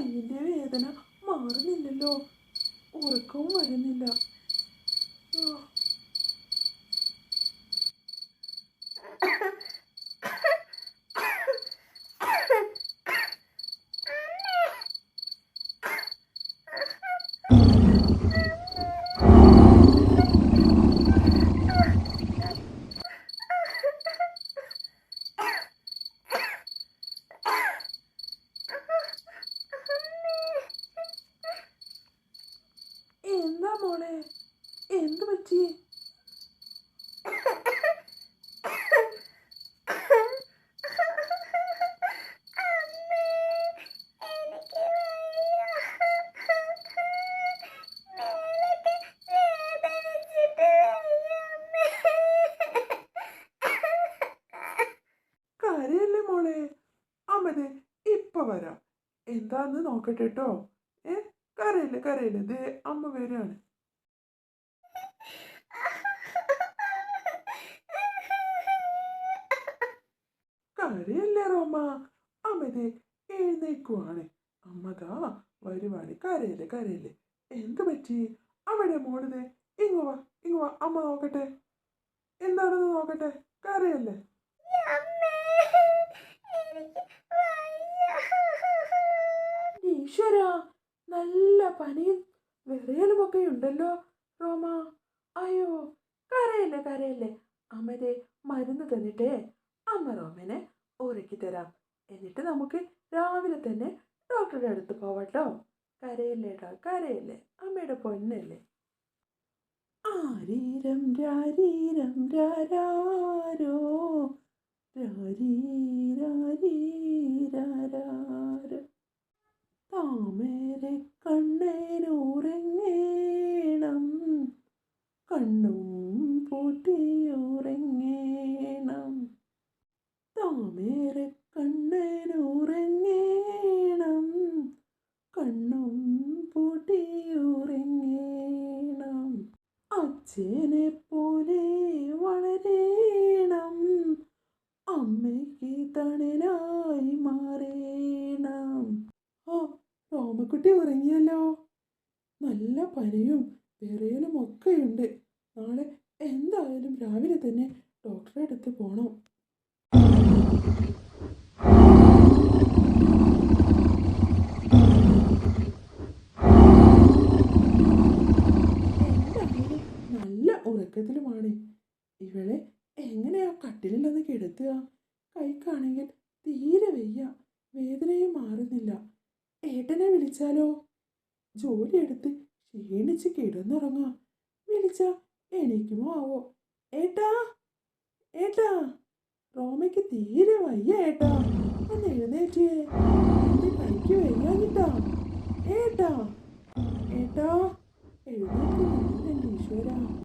കയ്യിൻ്റെ വേദന മാറുന്നില്ലല്ലോ, ഉറക്കവും വരുന്നില്ല. എന്താ മോളെ, എന്ത് പറ്റി? കരയല്ലേ മോളെ, അമ്മതേ ഇപ്പൊ വരാം. എന്താന്ന് നോക്കട്ടെ കേട്ടോ. കരയില്ലേ കരയില്ലേ, ദേ അമ്മ വരികയാണ്. കരയല്ലേ റോമ, അമ്മതേ എഴുന്നേക്കുവാണ്. അമ്മതാ വരുവാണ്. കരയില്ലേ കരയില്ലേ. എന്ത് പറ്റി? അവിടെ മോളിതേ ഇങ്ങ് വാ ഇങ്ങ് വാ, അമ്മ നോക്കട്ടെ എന്താണെന്ന് നോക്കട്ടെ. കരയല്ലേ. ഈശ്വരാ, നല്ല പനിയും വിറയലുമൊക്കെ ഉണ്ടല്ലോ റോമ. അയ്യോ, കരയല്ലേ കരയല്ലേ. അമ്മതേ മരുന്ന് തന്നിട്ടേ അമ്മ റോമനെ ഉറക്കി തരാം. എന്നിട്ട് നമുക്ക് രാവിലെ തന്നെ ഡോക്ടറുടെ അടുത്ത് പോവാട്ടോ. കരയല്ലേടാ കരയല്ലേ, അമ്മയുടെ പൊന്നല്ലേ. ആരീരം രാരീരം രാരോ രാരീരാരീരാരോ താമര കണ്ണനുറങ്ങേണം, കണ്ണും പൂട്ടിയുറങ്ങേണം. താമര കണ്ണനുറങ്ങേണം, കണ്ണും പൂട്ടിയുറങ്ങേണം. അച്ഛനെ പോലെ വളരേണം, അമ്മയ്ക്ക് തണലായി മാറേണം. റോമക്കുട്ടി ഉറങ്ങിയല്ലോ. നല്ല പനിയും വിറയലും ഒക്കെയുണ്ട്. നാളെ എന്തായാലും രാവിലെ തന്നെ ഡോക്ടറെ അടുത്ത് പോകണം. എന്തായാലും നല്ല ഉറക്കത്തിലുമാണ്. ഇവളെ എങ്ങനെയാ കട്ടിലിലൊന്ന് കിടത്തുക? കൈക്കാണെങ്കിൽ തീരെ വയ്യ, വേദനയും മാറുന്നില്ല. ഏട്ടനെ വിളിച്ചാലോ? ജോലിയെടുത്ത് ക്ഷീണിച്ച് കിടന്നുറങ്ങാം. വിളിച്ച എണീക്കുമോ ആവോ? ഏട്ടാ ഏട്ടാ, റോമയ്ക്ക് തീരെ വയ്യ ഏട്ടാ, ഒന്ന് എഴുന്നേറ്റേ. എന്റെ കൈക്ക് വയ്യാഞ്ഞിട്ടാ. ഏട്ടാ ഏട്ടാ, എഴുന്നേറ്റ് ഈശ്വരാ.